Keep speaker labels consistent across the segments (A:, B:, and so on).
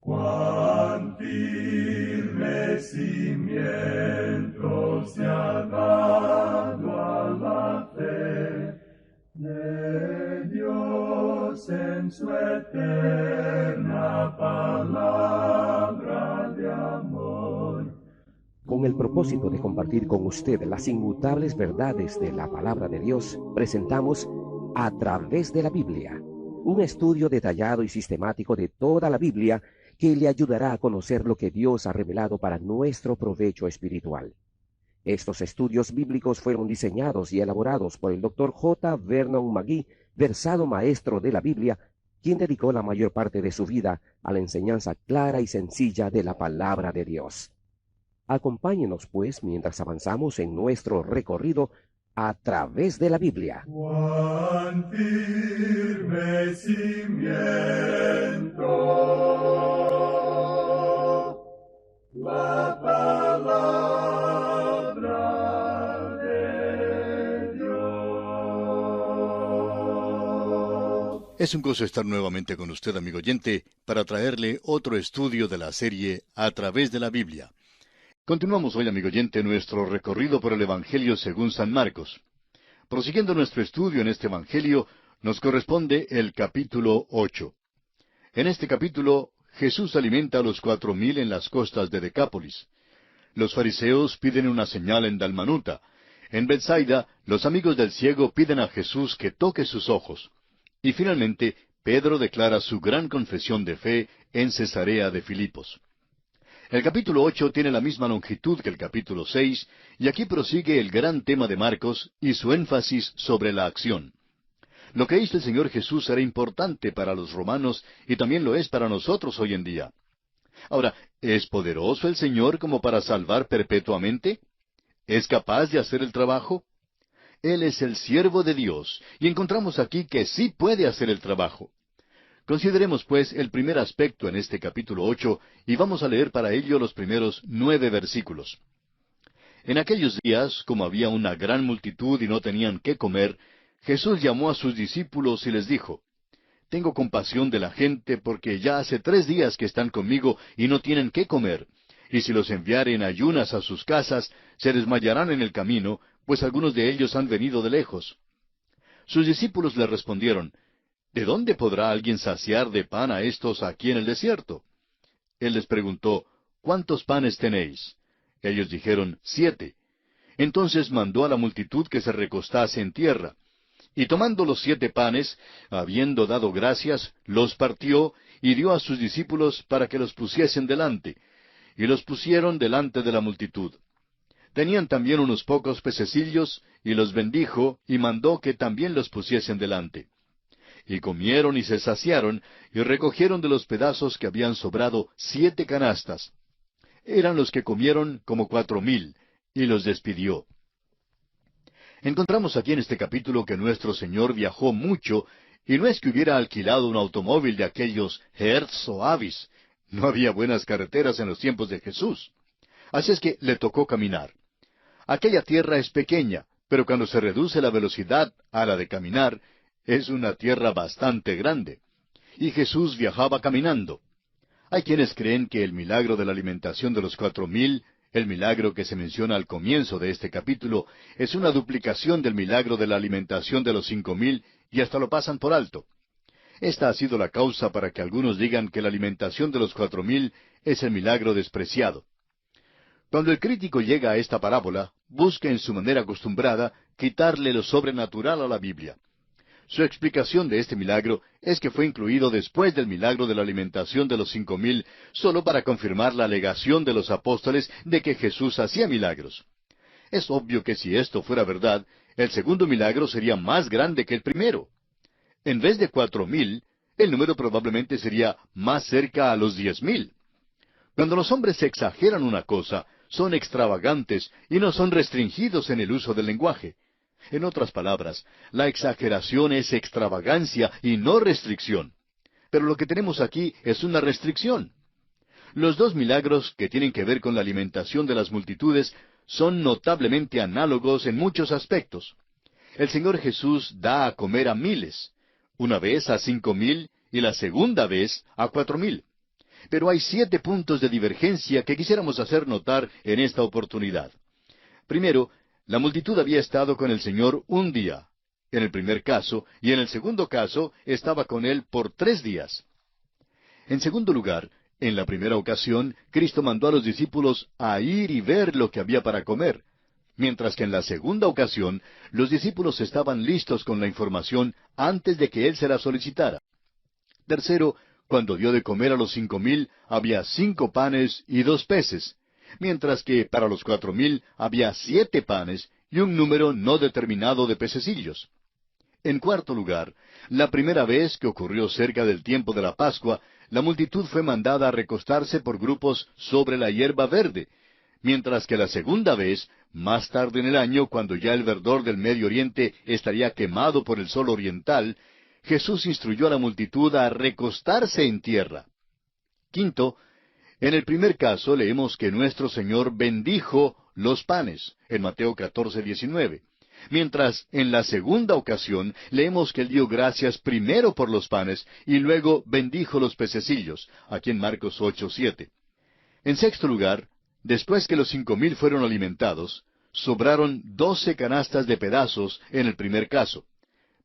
A: Cuán firme cimiento se ha dado a la fe de Dios en su eterna palabra de amor.
B: Con el propósito de compartir con usted las inmutables verdades de la palabra de Dios, presentamos A través de la Biblia, un estudio detallado y sistemático de toda la Biblia que le ayudará a conocer lo que Dios ha revelado para nuestro provecho espiritual. Estos estudios bíblicos fueron diseñados y elaborados por el Dr. J. Vernon McGee, versado maestro de la Biblia, quien dedicó la mayor parte de su vida a la enseñanza clara y sencilla de la palabra de Dios. Acompáñenos, pues, mientras avanzamos en nuestro recorrido a través de la Biblia.
A: Cuán firme cimiento la palabra de Dios.
C: Es un gozo estar nuevamente con usted, amigo oyente, para traerle otro estudio de la serie A través de la Biblia. Continuamos hoy, amigo oyente, nuestro recorrido por el Evangelio según San Marcos. Prosiguiendo nuestro estudio en este Evangelio, nos corresponde el capítulo 8. En este capítulo, Jesús alimenta a los 4,000 en las costas de Decápolis. Los fariseos piden una señal en Dalmanuta. En Betsaida, los amigos del ciego piden a Jesús que toque sus ojos. Y finalmente, Pedro declara su gran confesión de fe en Cesarea de Filipos. El capítulo 8 tiene la misma longitud que el capítulo 6, y aquí prosigue el gran tema de Marcos y su énfasis sobre la acción. Lo que hizo el Señor Jesús era importante para los romanos y también lo es para nosotros hoy en día. Ahora, ¿es poderoso el Señor como para salvar perpetuamente? ¿Es capaz de hacer el trabajo? Él es el siervo de Dios, y encontramos aquí que sí puede hacer el trabajo. Consideremos, pues, el primer aspecto en este capítulo 8, y vamos a leer para ello los primeros 9 versículos. En aquellos días, como había una gran multitud y no tenían qué comer, Jesús llamó a sus discípulos y les dijo: Tengo compasión de la gente, porque ya hace 3 días que están conmigo y no tienen qué comer. Y si los enviare en ayunas a sus casas, se desmayarán en el camino, pues algunos de ellos han venido de lejos. Sus discípulos le respondieron: ¿De dónde podrá alguien saciar de pan a estos aquí en el desierto? Él les preguntó: ¿Cuántos panes tenéis? Ellos dijeron: 7. Entonces mandó a la multitud que se recostase en tierra. Y tomando los 7 panes, habiendo dado gracias, los partió y dio a sus discípulos para que los pusiesen delante. Y los pusieron delante de la multitud. Tenían también unos pocos pececillos, y los bendijo, y mandó que también los pusiesen delante. Y comieron y se saciaron, y recogieron de los pedazos que habían sobrado 7 canastas. Eran los que comieron como 4,000, y los despidió. Encontramos aquí en este capítulo que nuestro Señor viajó mucho, y no es que hubiera alquilado un automóvil de aquellos Hertz o Avis. No había buenas carreteras en los tiempos de Jesús. Así es que le tocó caminar. Aquella tierra es pequeña, pero cuando se reduce la velocidad a la de caminar, es una tierra bastante grande. Y Jesús viajaba caminando. Hay quienes creen que el milagro de la alimentación de los 4,000, el milagro que se menciona al comienzo de este capítulo, es una duplicación del milagro de la alimentación de los 5,000, y hasta lo pasan por alto. Esta ha sido la causa para que algunos digan que la alimentación de los 4,000 es el milagro despreciado. Cuando el crítico llega a esta parábola, busca en su manera acostumbrada quitarle lo sobrenatural a la Biblia. Su explicación de este milagro es que fue incluido después del milagro de la alimentación de los 5,000, solo para confirmar la alegación de los apóstoles de que Jesús hacía milagros. Es obvio que si esto fuera verdad, el segundo milagro sería más grande que el primero. En vez de 4,000, el número probablemente sería más cerca a los 10,000. Cuando los hombres exageran una cosa, son extravagantes y no son restringidos en el uso del lenguaje. En otras palabras, la exageración es extravagancia y no restricción. Pero lo que tenemos aquí es una restricción. Los 2 milagros que tienen que ver con la alimentación de las multitudes son notablemente análogos en muchos aspectos. El Señor Jesús da a comer a miles, una vez a 5,000 y la segunda vez a 4,000. Pero hay 7 puntos de divergencia que quisiéramos hacer notar en esta oportunidad. Primero, la multitud había estado con el Señor un día, en el primer caso, y en el segundo caso estaba con Él por 3 días. En segundo lugar, en la primera ocasión, Cristo mandó a los discípulos a ir y ver lo que había para comer, mientras que en la segunda ocasión, los discípulos estaban listos con la información antes de que Él se la solicitara. Tercero, cuando dio de comer a los 5,000, había 5 panes y 2 peces, mientras que para los 4,000 había 7 panes y un número no determinado de pececillos. En cuarto lugar, la primera vez que ocurrió cerca del tiempo de la Pascua, la multitud fue mandada a recostarse por grupos sobre la hierba verde, mientras que la segunda vez, más tarde en el año, cuando ya el verdor del Medio Oriente estaría quemado por el sol oriental, Jesús instruyó a la multitud a recostarse en tierra. Quinto, en el primer caso leemos que nuestro Señor bendijo los panes, en Mateo 14:19, mientras en la segunda ocasión leemos que Él dio gracias primero por los panes y luego bendijo los pececillos, aquí en Marcos 8:7. En sexto lugar, después que los 5,000 fueron alimentados, sobraron 12 canastas de pedazos en el primer caso.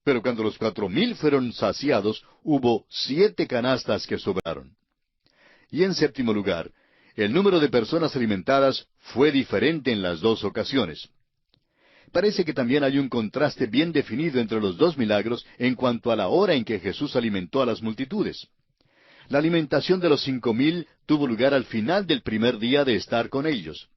C: Pero cuando los 4,000 fueron saciados, hubo 7 canastas que sobraron. Y en séptimo lugar, el número de personas alimentadas fue diferente en las 2 ocasiones. Parece que también hay un contraste bien definido entre los 2 milagros en cuanto a la hora en que Jesús alimentó a las multitudes. La alimentación de los 5,000 tuvo lugar al final del primer día de estar con ellos.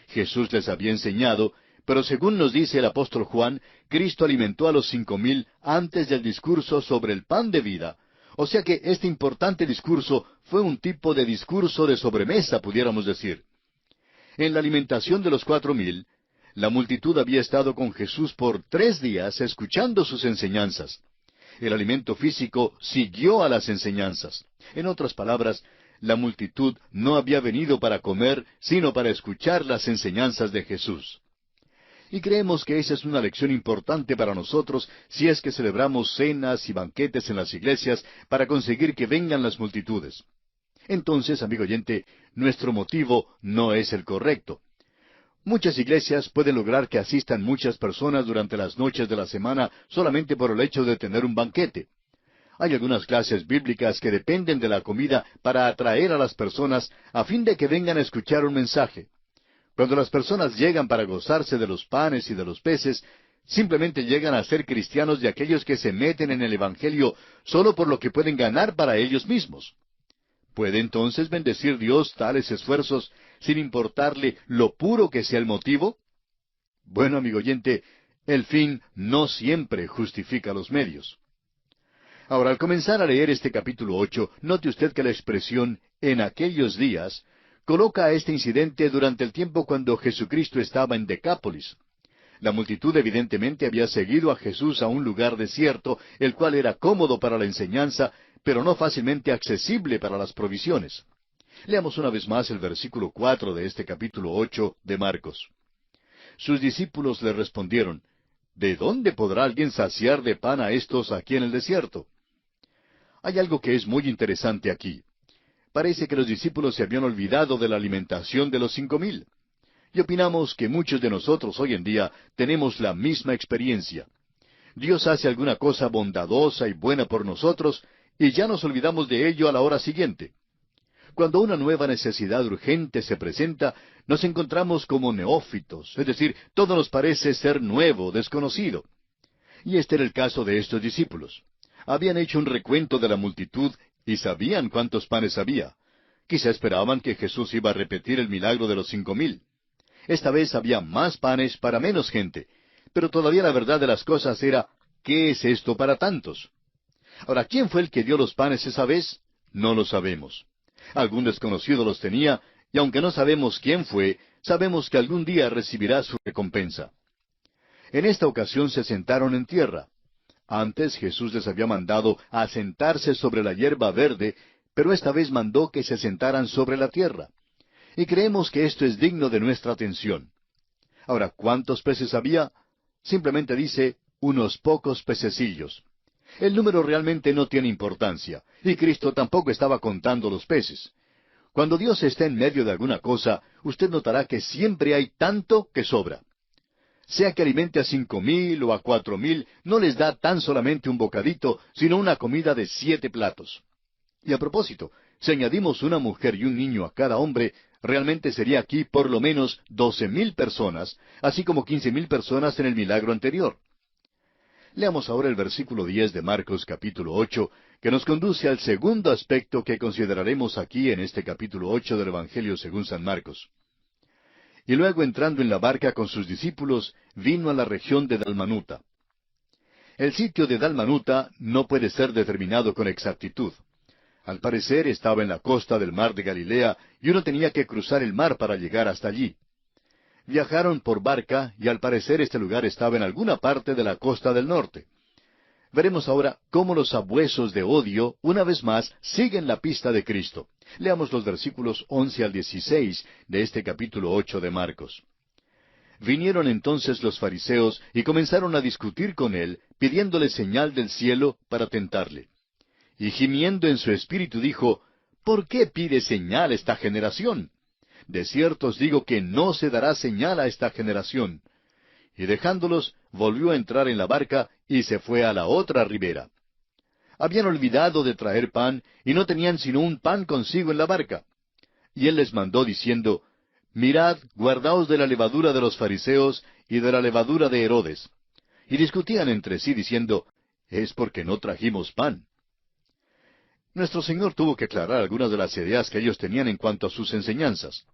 C: Jesús les había enseñado, pero según nos dice el apóstol Juan, Cristo alimentó a los 5,000 antes del discurso sobre el pan de vida. O sea que este importante discurso fue un tipo de discurso de sobremesa, pudiéramos decir. En la alimentación de los 4,000, la multitud había estado con Jesús por 3 días escuchando sus enseñanzas. El alimento físico siguió a las enseñanzas. En otras palabras, la multitud no había venido para comer, sino para escuchar las enseñanzas de Jesús. Y creemos que esa es una lección importante para nosotros si es que celebramos cenas y banquetes en las iglesias para conseguir que vengan las multitudes. Entonces, amigo oyente, nuestro motivo no es el correcto. Muchas iglesias pueden lograr que asistan muchas personas durante las noches de la semana solamente por el hecho de tener un banquete. Hay algunas clases bíblicas que dependen de la comida para atraer a las personas a fin de que vengan a escuchar un mensaje. Cuando las personas llegan para gozarse de los panes y de los peces, simplemente llegan a ser cristianos de aquellos que se meten en el Evangelio solo por lo que pueden ganar para ellos mismos. ¿Puede entonces bendecir Dios tales esfuerzos sin importarle lo puro que sea el motivo? Bueno, amigo oyente, el fin no siempre justifica los medios. Ahora, al comenzar a leer este capítulo 8, note usted que la expresión «en aquellos días» coloca a este incidente durante el tiempo cuando Jesucristo estaba en Decápolis. La multitud evidentemente había seguido a Jesús a un lugar desierto, el cual era cómodo para la enseñanza, pero no fácilmente accesible para las provisiones. Leamos una vez más el versículo 4 de este capítulo 8 de Marcos. Sus discípulos le respondieron, ¿de dónde podrá alguien saciar de pan a estos aquí en el desierto? Hay algo que es muy interesante aquí. Parece que los discípulos se habían olvidado de la alimentación de los 5,000. Y opinamos que muchos de nosotros hoy en día tenemos la misma experiencia. Dios hace alguna cosa bondadosa y buena por nosotros, y ya nos olvidamos de ello a la hora siguiente. Cuando una nueva necesidad urgente se presenta, nos encontramos como neófitos, es decir, todo nos parece ser nuevo, desconocido. Y este era el caso de estos discípulos. Habían hecho un recuento de la multitud y sabían cuántos panes había. Quizá esperaban que Jesús iba a repetir el milagro de los 5,000. Esta vez había más panes para menos gente, pero todavía la verdad de las cosas era, ¿qué es esto para tantos? Ahora, ¿quién fue el que dio los panes esa vez? No lo sabemos. Algún desconocido los tenía, y aunque no sabemos quién fue, sabemos que algún día recibirá su recompensa. En esta ocasión se sentaron en tierra. Antes Jesús les había mandado a sentarse sobre la hierba verde, pero esta vez mandó que se sentaran sobre la tierra. Y creemos que esto es digno de nuestra atención. Ahora, ¿cuántos peces había? Simplemente dice, unos pocos pececillos. El número realmente no tiene importancia, y Cristo tampoco estaba contando los peces. Cuando Dios está en medio de alguna cosa, usted notará que siempre hay tanto que sobra. Sea que alimente a 5,000 o a 4,000, no les da tan solamente un bocadito, sino una comida de 7 platos. Y a propósito, si añadimos una mujer y un niño a cada hombre, realmente sería aquí por lo menos 12,000 personas, así como 15,000 personas en el milagro anterior. Leamos ahora el versículo 10 de Marcos capítulo 8, que nos conduce al segundo aspecto que consideraremos aquí en este capítulo 8 del Evangelio según San Marcos. Y luego entrando en la barca con sus discípulos, vino a la región de Dalmanuta. El sitio de Dalmanuta no puede ser determinado con exactitud. Al parecer estaba en la costa del mar de Galilea y uno tenía que cruzar el mar para llegar hasta allí. Viajaron por barca y al parecer este lugar estaba en alguna parte de la costa del norte. Veremos ahora cómo los sabuesos de odio, una vez más, siguen la pista de Cristo. Leamos los versículos 11 al 16 de este capítulo 8 de Marcos. Vinieron entonces los fariseos y comenzaron a discutir con él, pidiéndole señal del cielo para tentarle. Y gimiendo en su espíritu dijo, ¿por qué pide señal esta generación? De cierto os digo que no se dará señal a esta generación. Y dejándolos, volvió a entrar en la barca y se fue a la otra ribera. Habían olvidado de traer pan y no tenían sino un pan consigo en la barca. Y él les mandó diciendo, mirad, guardaos de la levadura de los fariseos y de la levadura de Herodes. Y discutían entre sí diciendo, es porque no trajimos pan. Nuestro Señor tuvo que aclarar algunas de las ideas que ellos tenían en cuanto a sus enseñanzas.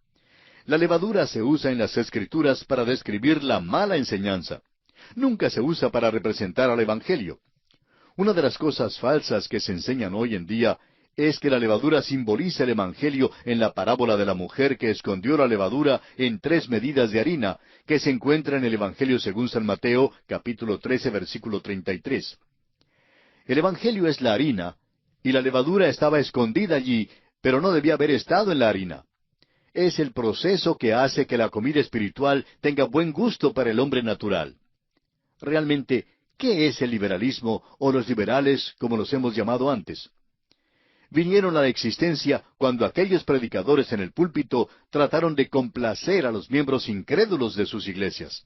C: La levadura se usa en las Escrituras para describir la mala enseñanza. Nunca se usa para representar al Evangelio. Una de las cosas falsas que se enseñan hoy en día es que la levadura simboliza el Evangelio en la parábola de la mujer que escondió la levadura en 3 medidas de harina, que se encuentra en el Evangelio según San Mateo, capítulo 13, versículo 33. El Evangelio es la harina, y la levadura estaba escondida allí, pero no debía haber estado en la harina. Es el proceso que hace que la comida espiritual tenga buen gusto para el hombre natural. Realmente, ¿qué es el liberalismo o los liberales, como los hemos llamado antes? Vinieron a la existencia cuando aquellos predicadores en el púlpito trataron de complacer a los miembros incrédulos de sus iglesias.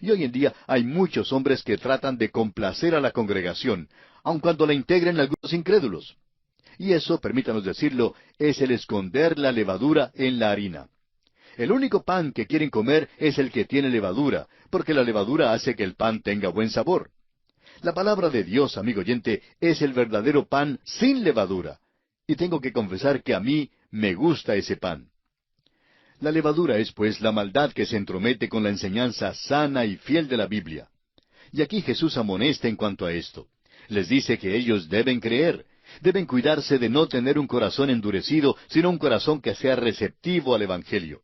C: Y hoy en día hay muchos hombres que tratan de complacer a la congregación, aun cuando la integren algunos incrédulos. Y eso, permítanos decirlo, es el esconder la levadura en la harina. El único pan que quieren comer es el que tiene levadura, porque la levadura hace que el pan tenga buen sabor. La palabra de Dios, amigo oyente, es el verdadero pan sin levadura. Y tengo que confesar que a mí me gusta ese pan. La levadura es, pues, la maldad que se entromete con la enseñanza sana y fiel de la Biblia. Y aquí Jesús amonesta en cuanto a esto. Les dice que ellos deben creer. Deben cuidarse de no tener un corazón endurecido, sino un corazón que sea receptivo al Evangelio.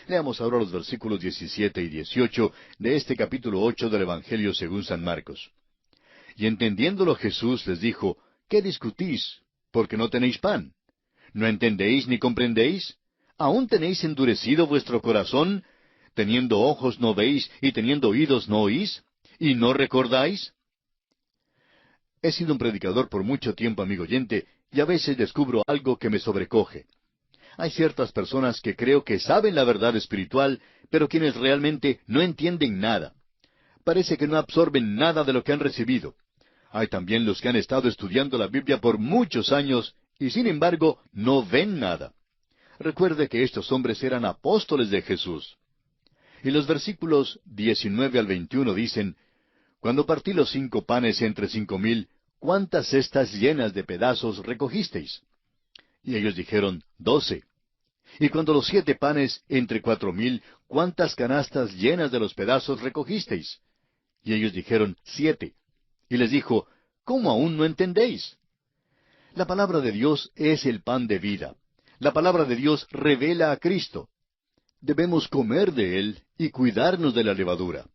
C: Leamos ahora los versículos 17 y 18 de este capítulo 8 del Evangelio según San Marcos. Y entendiéndolo Jesús les dijo, ¿qué discutís? Porque no tenéis pan. ¿No entendéis ni comprendéis? ¿Aún tenéis endurecido vuestro corazón? ¿Teniendo ojos no veis y teniendo oídos no oís? ¿Y no recordáis? He sido un predicador por mucho tiempo, amigo oyente, y a veces descubro algo que me sobrecoge. Hay ciertas personas que creo que saben la verdad espiritual, pero quienes realmente no entienden nada. Parece que no absorben nada de lo que han recibido. Hay también los que han estado estudiando la Biblia por muchos años y sin embargo no ven nada. Recuerde que estos hombres eran apóstoles de Jesús. Y los versículos 19 al 21 dicen, cuando partí los 5 panes entre 5,000, ¿cuántas cestas llenas de pedazos recogisteis? Y ellos dijeron, 12. Y cuando los 7 panes entre 4,000, ¿cuántas canastas llenas de los pedazos recogisteis? Y ellos dijeron, 7. Y les dijo, ¿cómo aún no entendéis? La palabra de Dios es el pan de vida. La palabra de Dios revela a Cristo. Debemos comer de Él y cuidarnos de la levadura.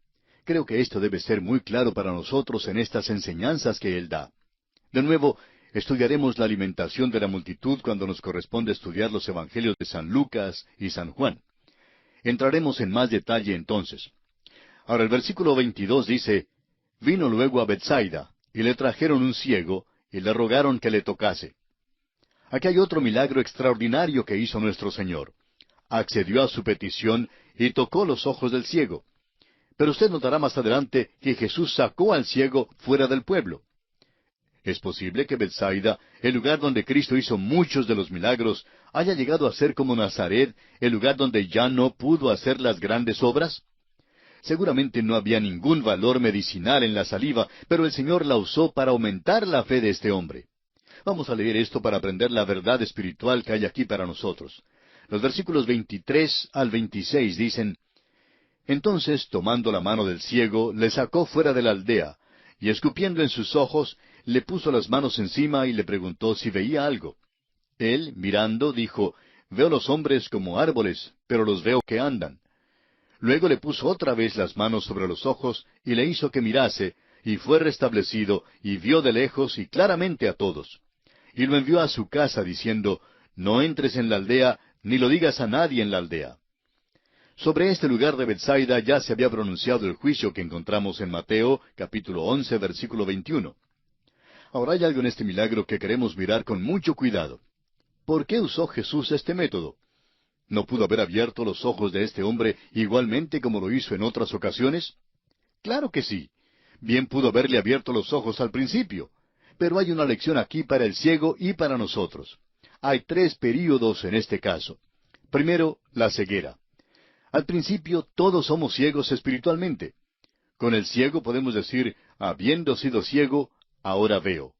C: Creo que esto debe ser muy claro para nosotros en estas enseñanzas que Él da. De nuevo, estudiaremos la alimentación de la multitud cuando nos corresponde estudiar los evangelios de San Lucas y San Juan. Entraremos en más detalle entonces. Ahora el versículo 22 dice, vino luego a Bethsaida, y le trajeron un ciego, y le rogaron que le tocase. Aquí hay otro milagro extraordinario que hizo nuestro Señor. Accedió a su petición y tocó los ojos del ciego. Pero usted notará más adelante que Jesús sacó al ciego fuera del pueblo. Es posible que Betsaida, el lugar donde Cristo hizo muchos de los milagros, haya llegado a ser como Nazaret, el lugar donde ya no pudo hacer las grandes obras. Seguramente no había ningún valor medicinal en la saliva, pero el Señor la usó para aumentar la fe de este hombre. Vamos a leer esto para aprender la verdad espiritual que hay aquí para nosotros. Los versículos 23 al 26 dicen: Entonces, tomando la mano del ciego, le sacó fuera de la aldea, y escupiendo en sus ojos, le puso las manos encima y le preguntó si veía algo. Él, mirando, dijo: Veo los hombres como árboles, pero los veo que andan. Luego le puso otra vez las manos sobre los ojos, y le hizo que mirase, y fue restablecido, y vio de lejos y claramente a todos. Y lo envió a su casa, diciendo: No entres en la aldea, ni lo digas a nadie en la aldea. Sobre este lugar de Betsaida ya se había pronunciado el juicio que encontramos en Mateo, capítulo 11, versículo 21. Ahora hay algo en este milagro que queremos mirar con mucho cuidado. ¿Por qué usó Jesús este método? ¿No pudo haber abierto los ojos de este hombre igualmente como lo hizo en otras ocasiones? Claro que sí. Bien pudo haberle abierto los ojos al principio. Pero hay una lección aquí para el ciego y para nosotros. Hay 3 períodos en este caso. Primero, la ceguera. Al principio todos somos ciegos espiritualmente. Con el ciego podemos decir: habiendo sido ciego, ahora veo.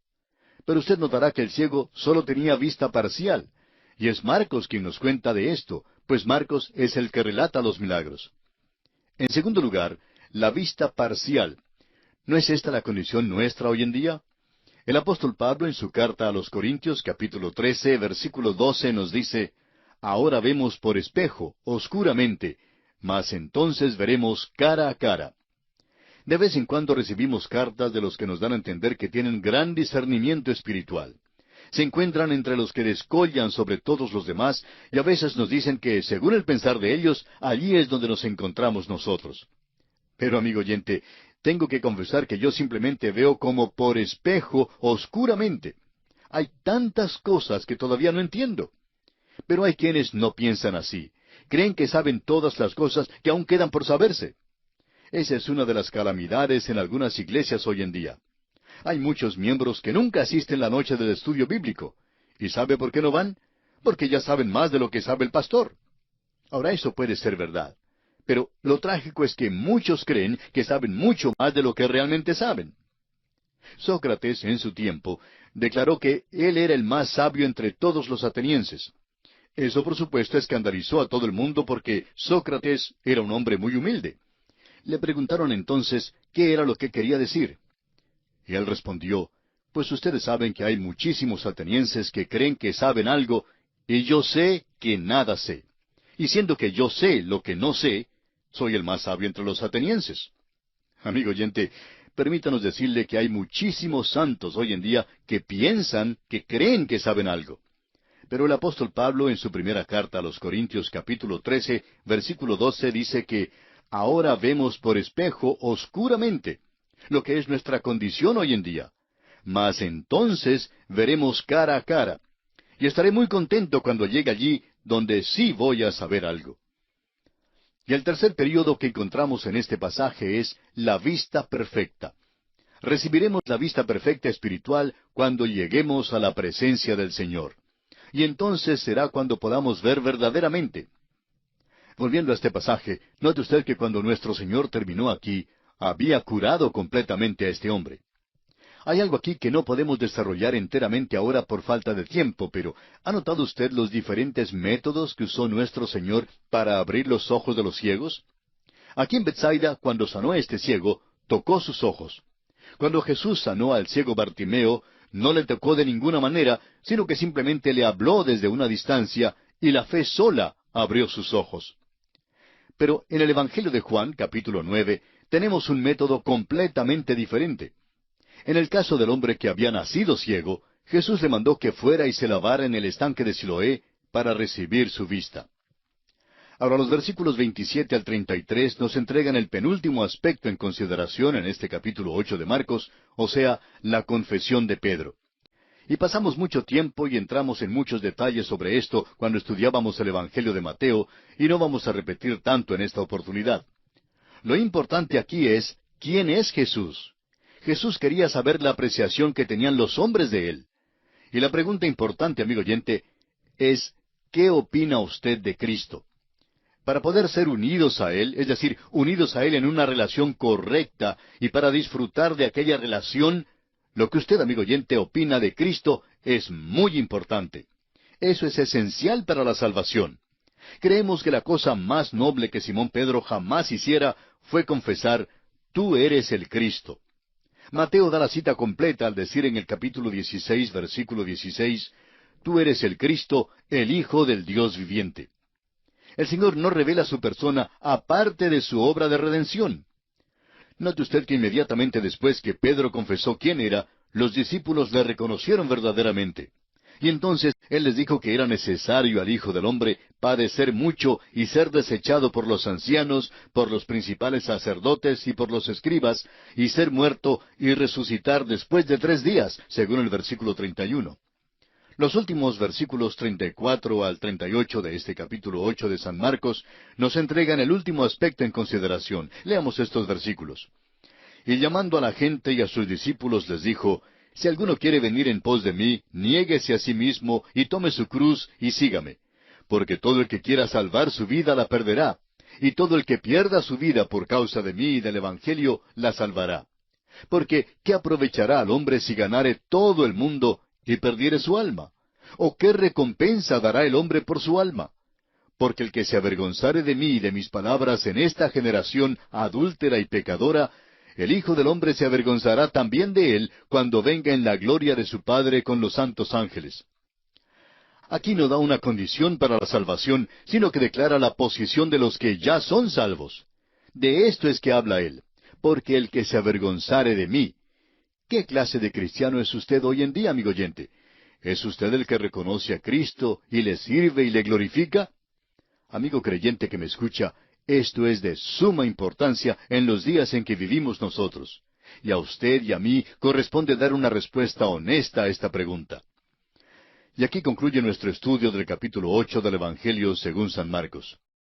C: Pero usted notará que el ciego solo tenía vista parcial. Y es Marcos quien nos cuenta de esto, pues Marcos es el que relata los milagros. En segundo lugar, la vista parcial. ¿No es esta la condición nuestra hoy en día? El apóstol Pablo en su carta a los Corintios, capítulo 13, versículo 12, nos dice: Ahora vemos por espejo, oscuramente, mas entonces veremos cara a cara. De vez en cuando recibimos cartas de los que nos dan a entender que tienen gran discernimiento espiritual. Se encuentran entre los que descollan sobre todos los demás, y a veces nos dicen que, según el pensar de ellos, allí es donde nos encontramos nosotros. Pero, amigo oyente, tengo que confesar que yo simplemente veo como por espejo, oscuramente. Hay tantas cosas que todavía no entiendo. Pero hay quienes no piensan así. Creen que saben todas las cosas que aún quedan por saberse. Esa es una de las calamidades en algunas iglesias hoy en día. Hay muchos miembros que nunca asisten la noche del estudio bíblico. ¿Y sabe por qué no van? Porque ya saben más de lo que sabe el pastor. Ahora, eso puede ser verdad. Pero lo trágico es que muchos creen que saben mucho más de lo que realmente saben. Sócrates, en su tiempo, declaró que él era el más sabio entre todos los atenienses. Eso, por supuesto, escandalizó a todo el mundo porque Sócrates era un hombre muy humilde. Le preguntaron entonces qué era lo que quería decir. Y él respondió: Pues ustedes saben que hay muchísimos atenienses que creen que saben algo, y yo sé que nada sé. Y siendo que yo sé lo que no sé, soy el más sabio entre los atenienses. Amigo oyente, permítanos decirle que hay muchísimos santos hoy en día que piensan, que creen que saben algo. Pero el apóstol Pablo en su primera carta a los Corintios capítulo 13, versículo 12 dice que ahora vemos por espejo oscuramente, lo que es nuestra condición hoy en día. Mas entonces veremos cara a cara. Y estaré muy contento cuando llegue allí donde sí voy a saber algo. Y el tercer período que encontramos en este pasaje es la vista perfecta. Recibiremos la vista perfecta espiritual cuando lleguemos a la presencia del Señor. Y entonces será cuando podamos ver verdaderamente. Volviendo a este pasaje, note usted que cuando nuestro Señor terminó aquí, había curado completamente a este hombre. Hay algo aquí que no podemos desarrollar enteramente ahora por falta de tiempo, pero ¿ha notado usted los diferentes métodos que usó nuestro Señor para abrir los ojos de los ciegos? Aquí en Betsaida, cuando sanó a este ciego, tocó sus ojos. Cuando Jesús sanó al ciego Bartimeo, no le tocó de ninguna manera, sino que simplemente le habló desde una distancia, y la fe sola abrió sus ojos. Pero en el Evangelio de Juan, capítulo 9, tenemos un método completamente diferente. En el caso del hombre que había nacido ciego, Jesús le mandó que fuera y se lavara en el estanque de Siloé para recibir su vista. Ahora los versículos 27 al 33 nos entregan el penúltimo aspecto en consideración en este capítulo 8 de Marcos, o sea, la confesión de Pedro. Y pasamos mucho tiempo y entramos en muchos detalles sobre esto cuando estudiábamos el Evangelio de Mateo, y no vamos a repetir tanto en esta oportunidad. Lo importante aquí es, ¿quién es Jesús? Jesús quería saber la apreciación que tenían los hombres de Él. Y la pregunta importante, amigo oyente, es, ¿qué opina usted de Cristo? Para poder ser unidos a Él, es decir, unidos a Él en una relación correcta, y para disfrutar de aquella relación, lo que usted, amigo oyente, opina de Cristo es muy importante. Eso es esencial para la salvación. Creemos que la cosa más noble que Simón Pedro jamás hiciera fue confesar, «Tú eres el Cristo». Mateo da la cita completa al decir en el capítulo 16, versículo 16, «Tú eres el Cristo, el Hijo del Dios viviente». El Señor no revela su persona aparte de su obra de redención. Note usted que inmediatamente después que Pedro confesó quién era, los discípulos le reconocieron verdaderamente. Y entonces Él les dijo que era necesario al Hijo del Hombre padecer mucho y ser desechado por los ancianos, por los principales sacerdotes y por los escribas, y ser muerto y resucitar después de 3 días, según el versículo 31. Los últimos versículos 34 al 38 de este capítulo 8 de San Marcos nos entregan el último aspecto en consideración. Leamos estos versículos. Y llamando a la gente y a sus discípulos les dijo, «Si alguno quiere venir en pos de mí, niéguese a sí mismo y tome su cruz y sígame. Porque todo el que quiera salvar su vida la perderá, y todo el que pierda su vida por causa de mí y del Evangelio la salvará. Porque ¿qué aprovechará al hombre si ganare todo el mundo y perdiere su alma? ¿O qué recompensa dará el hombre por su alma? Porque el que se avergonzare de mí y de mis palabras en esta generación adúltera y pecadora, el Hijo del Hombre se avergonzará también de él cuando venga en la gloria de su Padre con los santos ángeles». Aquí no da una condición para la salvación, sino que declara la posición de los que ya son salvos. De esto es que habla él. Porque el que se avergonzare de mí. ¿Qué clase de cristiano es usted hoy en día, amigo oyente? ¿Es usted el que reconoce a Cristo y le sirve y le glorifica? Amigo creyente que me escucha, esto es de suma importancia en los días en que vivimos nosotros. Y a usted y a mí corresponde dar una respuesta honesta a esta pregunta. Y aquí concluye nuestro estudio del capítulo 8 del Evangelio según San Marcos.